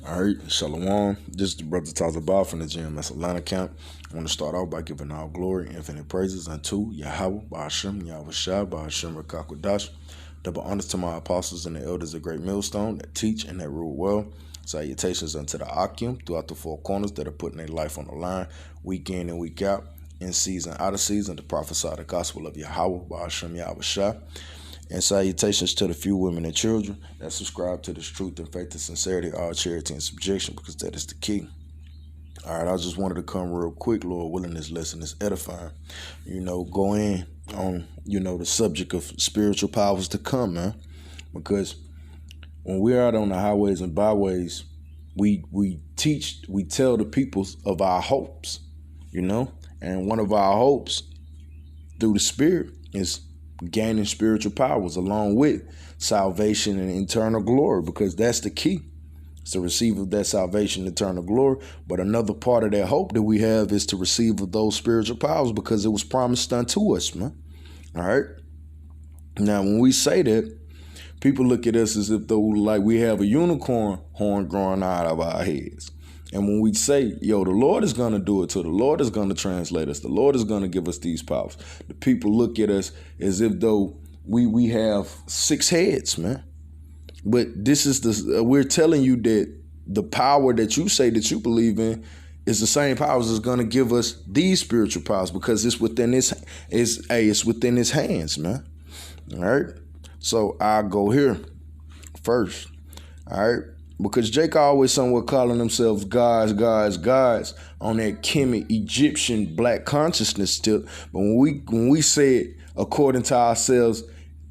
All right, Shalom. This is the brother Tazabah from the GMS Atlanta camp. I want to start off by giving all glory and infinite praises unto Yahweh, Ba'ashem, Yahweh Shai, Ba'ashem, Rakakwadash. Double honors to my apostles and the elders of Great Millstone that teach and that rule well. Salutations unto the Akim throughout the four corners that are putting their life on the line, week in and week out, in season, out of season, to prophesy the gospel of Yahweh, Ba'ashem, Yahweh Shai. And salutations to the few women and children that subscribe to this truth and faith and sincerity, all charity and subjection, because that is the key. All right, I just wanted to come real quick, Lord willing, this lesson is edifying. Go in on, the subject of spiritual powers to come, man. Because when we're out on the highways and byways, we tell the people of our hopes, and one of our hopes through the Spirit is gaining spiritual powers along with salvation and eternal glory, because that's the key. It's to receive of that salvation, eternal glory. But another part of that hope that we have is to receive of those spiritual powers because it was promised unto us, man. All right. Now, when we say that, people look at us as if though like we have a unicorn horn growing out of our heads. And when we say, the Lord is going to do it too, the Lord is going to translate us, the Lord is going to give us these powers, the people look at us as if though we have 6 heads, man. But this is we're telling you that the power that you say that you believe in is the same powers that's going to give us these spiritual powers, because it's within it's within his hands, man. All right. So I'll go here first. All right. Because Jake always somewhat calling themselves gods on that Kemet Egyptian black consciousness tip. But when we say it according to ourselves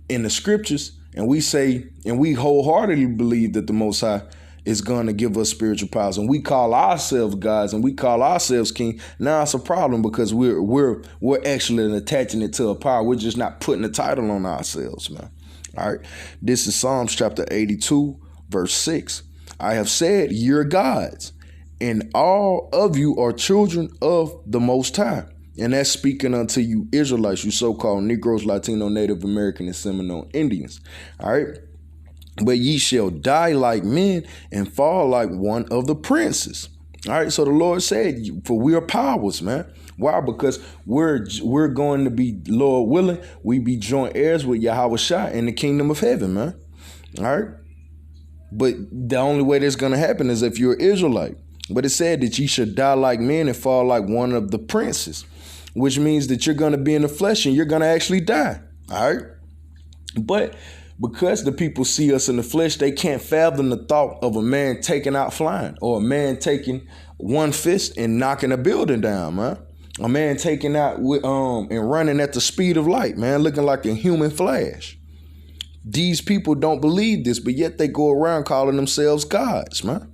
in the scriptures, and we say, and we wholeheartedly believe that the Most High is going to give us spiritual powers, and we call ourselves gods and we call ourselves king, now it's a problem because we're actually attaching it to a power. We're just not putting a title on ourselves, man. All right. This is Psalms chapter 82, verse 6. I have said, you're gods, and all of you are children of the Most High. And that's speaking unto you Israelites, you so-called Negroes, Latino, Native American, and Seminole Indians. All right. But ye shall die like men and fall like one of the princes. All right. So the Lord said, for we are powers, man. Why? Because we're going to be, Lord willing, we be joint heirs with Yahweh Shai in the kingdom of heaven, man. All right. But the only way that's going to happen is if you're an Israelite. But it said that ye should die like men and fall like one of the princes, which means that you're going to be in the flesh and you're going to actually die. All right. But because the people see us in the flesh, they can't fathom the thought of a man taking out flying, or a man taking one fist and knocking a building down, man. A man taking out and running at the speed of light, man, looking like a human flash. These people don't believe this, but yet they go around calling themselves gods, man.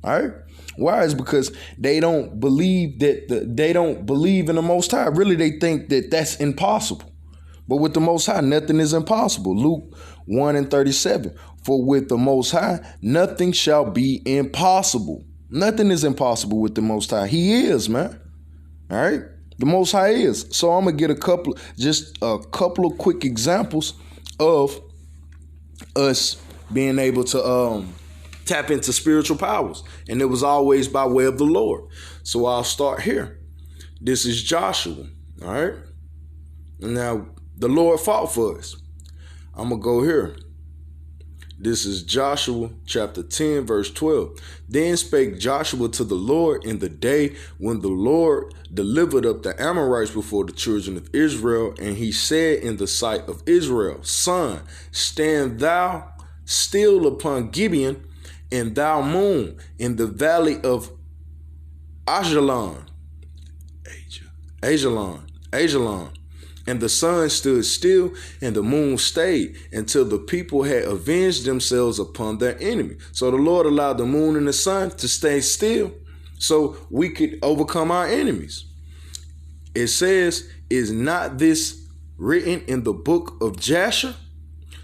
All right. Why? Is because they don't believe that they don't believe in the Most High. Really, they think that that's impossible. But with the Most High, nothing is impossible. Luke 1:37. For with the Most High, nothing shall be impossible. Nothing is impossible with the Most High. He is, man. All right. The Most High is. So I'm going to get a couple of quick examples of us being able to tap into spiritual powers, and it was always by way of the Lord. So I'll start here. This is Joshua. All right. Now the Lord fought for us. I'm gonna go here. This is Joshua chapter 10, verse 12. Then spake Joshua to the Lord in the day when the Lord delivered up the Amorites before the children of Israel. And he said in the sight of Israel, Son, stand thou still upon Gibeon, and thou moon in the valley of Ajalon. And the sun stood still, and the moon stayed, until the people had avenged themselves upon their enemy. So the Lord allowed the moon and the sun to stay still so we could overcome our enemies. It says, is not this written in the book of Jasher?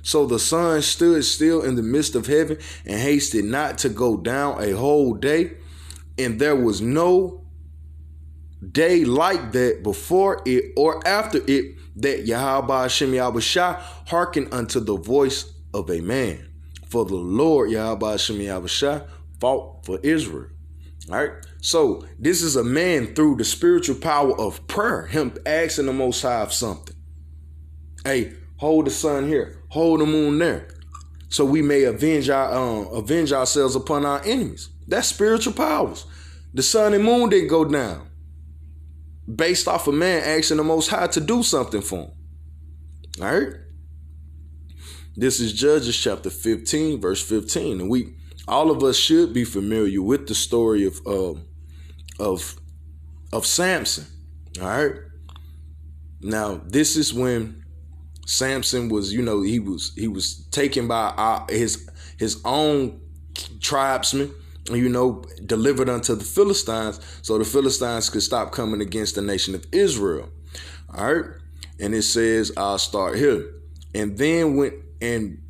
So the sun stood still in the midst of heaven and hasted not to go down a whole day. And there was no day like that before it or after it, that Yahweh Hashem Yahweh Shai hearkened unto the voice of a man. For the Lord Yahweh Hashem Yahweh Shai fought for Israel. All right. So this is a man through the spiritual power of prayer, him asking the Most High of something. Hey, hold the sun here, hold the moon there, so we may avenge ourselves upon our enemies. That's spiritual powers. The sun and moon didn't go down based off a man asking the Most High to do something for him. All right. This is Judges chapter 15, verse 15, and all of us should be familiar with the story of Samson. All right. Now, this is when Samson was, he was taken by his own tribesmen, delivered unto the Philistines, so the Philistines could stop coming against the nation of Israel. All right. And it says, I'll start here. And then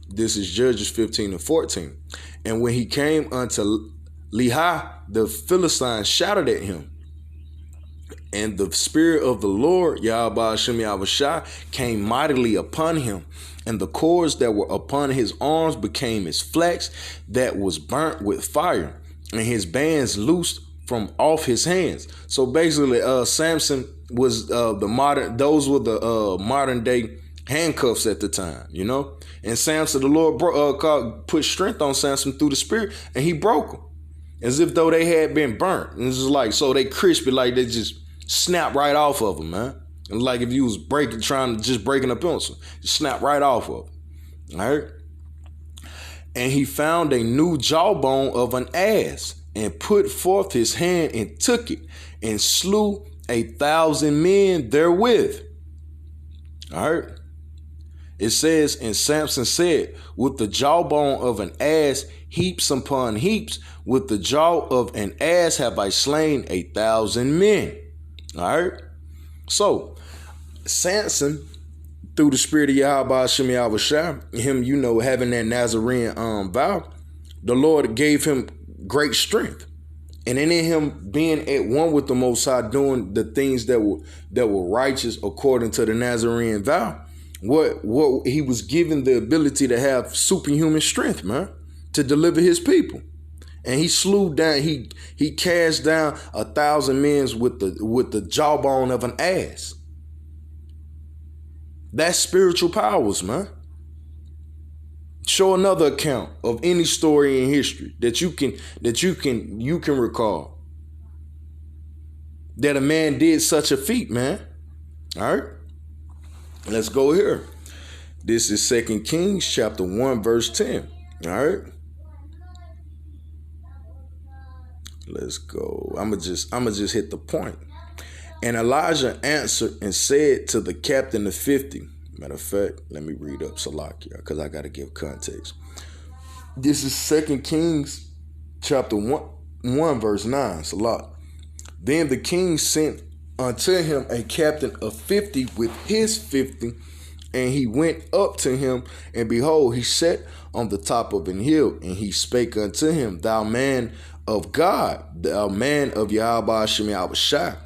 this is Judges 15 and 14. And when he came unto Lehi, the Philistines shouted at him. And the Spirit of the Lord, Yahweh Hashem Yahushua, came mightily upon him. And the cords that were upon his arms became as flax that was burnt with fire. And his bands loosed from off his hands. So basically, Samson was those were the modern day handcuffs at the time, And Samson, the Lord put strength on Samson through the Spirit, and he broke them as if though they had been burnt. And it's just like, so they crispy, like they just snap right off of them, man. And like if you was breaking a pencil, just snap right off of them. All right. And he found a new jawbone of an ass and put forth his hand and took it and slew 1,000 men therewith. All right. It says, and Samson said, with the jawbone of an ass, heaps upon heaps, with the jaw of an ass have I slain 1,000 men. All right. So Samson, through the Spirit of Yahweh Hashem Yahushua, him, having that Nazarene vow, the Lord gave him great strength. And in him being at one with the Most High, doing the things that were righteous according to the Nazarene vow, what he was given the ability to have superhuman strength, man, to deliver his people. And he slew down, he cast down 1,000 men with the jawbone of an ass. That's spiritual powers, man. Show another account of any story in history that you can recall that a man did such a feat, man. All right. Let's go here. This is 2 Kings chapter 1, verse 10. All right. Let's go. I'ma just hit the point. And Elijah answered and said to the captain of 50. Matter of fact, let me read up Salakia, because I got to give context. This is 2 Kings chapter 1 verse 9. Salat. Then the king sent unto him a captain of 50 with his 50, and he went up to him, and behold, he sat on the top of an hill, and he spake unto him, Thou man of God, thou man of Yahweh Hashem Yahushua,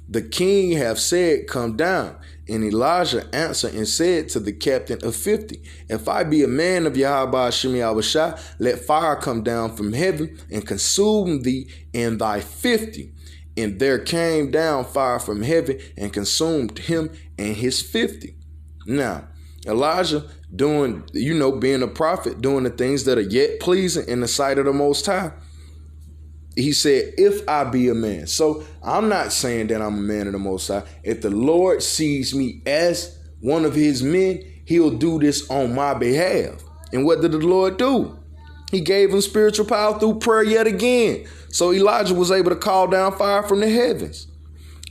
the king have said, Come down. And Elijah answered and said to the captain of 50, If I be a man of Yahweh Hashem Yahushua, let fire come down from heaven and consume thee in thy 50. And there came down fire from heaven and consumed him and his 50. Now, Elijah doing, being a prophet, doing the things that are yet pleasing in the sight of the Most High. He said, if I be a man. So I'm not saying that I'm a man of the Most High. If the Lord sees me as one of his men, he'll do this on my behalf. And what did the Lord do? He gave him spiritual power through prayer yet again. So Elijah was able to call down fire from the heavens.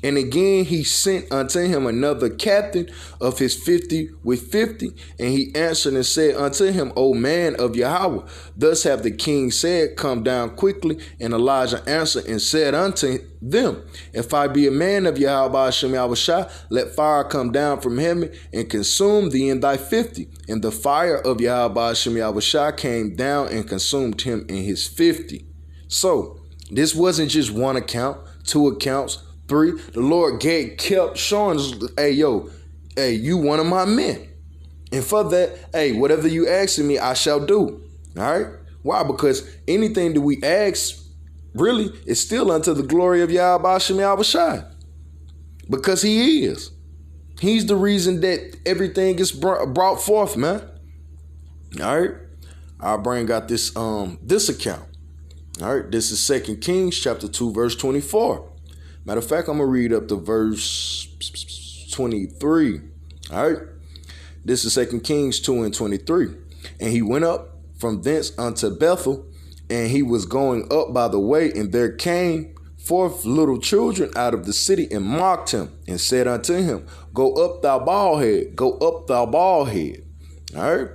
And again, he sent unto him another captain of his 50 with 50. And he answered and said unto him, O man of Yahweh, thus have the king said, Come down quickly. And Elijah answered and said unto them, If I be a man of Yahweh Hashem Yahushua, let fire come down from heaven and consume thee in thy 50. And the fire of Yahweh Hashem Yahushua came down and consumed him in his 50. So this wasn't just one account, two accounts, 3. The Lord kept showing us, hey, you one of my men. And for that, hey, whatever you ask of me, I shall do. All right. Why? Because anything that we ask really is still unto the glory of Yahweh Hashem Yahushai. Because he is. He's the reason that everything gets brought forth, man. All right. I'll bring out this account. All right. This is 2 Kings chapter 2, verse 24. Matter of fact, I'm going to read up to verse 23. All right. This is 2 Kings 2 and 23. And he went up from thence unto Bethel, and he was going up by the way, and there came forth little children out of the city and mocked him and said unto him, Go up, thou bald head, go up, thou bald head. All right.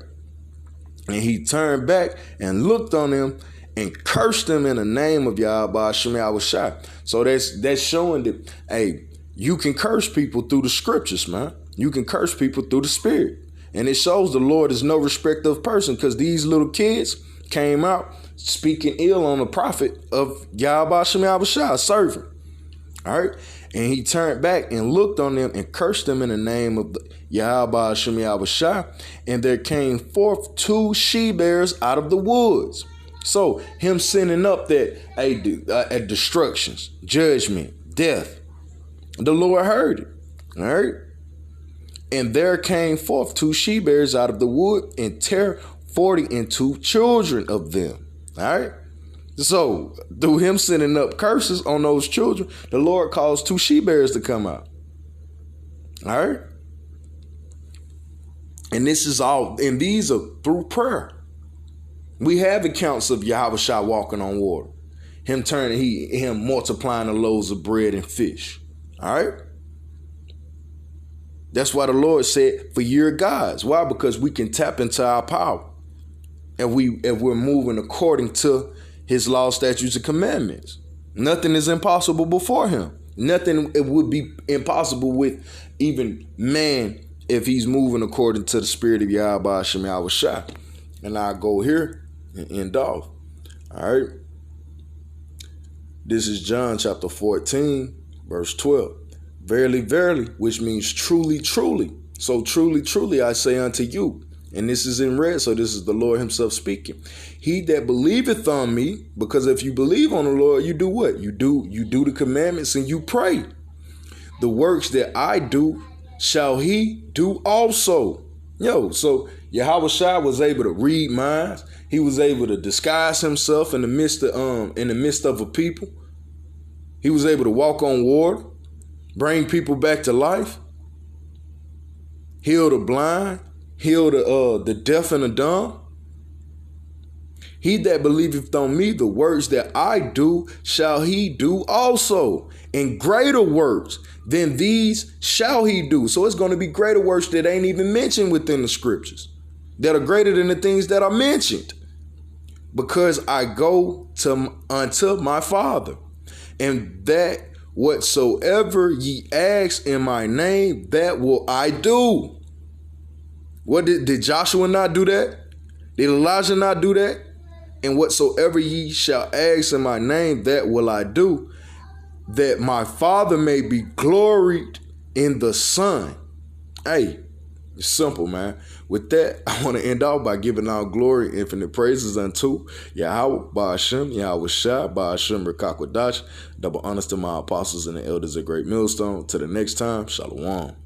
And he turned back and looked on them and cursed them in the name of Yahweh Hashem Yahushai. So that's showing that, hey, you can curse people through the scriptures, man. You can curse people through the spirit. And it shows the Lord is no respecter of person, because these little kids came out speaking ill on the prophet of Yahweh Hashem Yahushai, servant. All right. And he turned back and looked on them and cursed them in the name of Yahweh Hashem Yahushai. And there came forth 2 she-bears out of the woods. So him sending up that destructions, judgment, death. The Lord heard it. All right. And there came forth 2 she-bears out of the wood and tear 42 children of them. All right. So through him sending up curses on those children, the Lord caused 2 she-bears to come out. All right. And this is all, and these are through prayer. We have accounts of Yahushua walking on water, him multiplying the loaves of bread and fish. All right. That's why the Lord said, for your gods. Why? Because we can tap into our power. If we're moving according to his law, statutes, and commandments. Nothing is impossible before him. Nothing it would be impossible with even man if he's moving according to the spirit of Yahweh Hashem Yahushai. And I'll go here and end off. All right. This is John chapter 14, verse 12. Verily, verily, which means truly, truly. So truly, truly, I say unto you. And this is in red, so this is the Lord himself speaking. He that believeth on me, because if you believe on the Lord, you do what? You do the commandments and you pray. The works that I do shall he do also. So Yahushua was able to read minds. He was able to disguise himself in the midst of a people. He was able to walk on water, bring people back to life, heal the blind, heal the deaf and the dumb. He that believeth on me, the works that I do, shall he do also. And greater works than these shall he do. So it's going to be greater works that ain't even mentioned within the scriptures, that are greater than the things that are mentioned. Because I go unto my Father, and that whatsoever ye ask in my name, that will I do. What did Joshua not do that? Did Elijah not do that? And whatsoever ye shall ask in my name, that will I do, that my Father may be gloried in the Son. Hey, it's simple, man. With that, I want to end off by giving all glory, infinite praises unto Yahweh, Ba'ashem, Yahushua, Ba'ashem, Rekakwadash. Double honors to my apostles and the elders of Great Millstone. Till the next time, Shalom.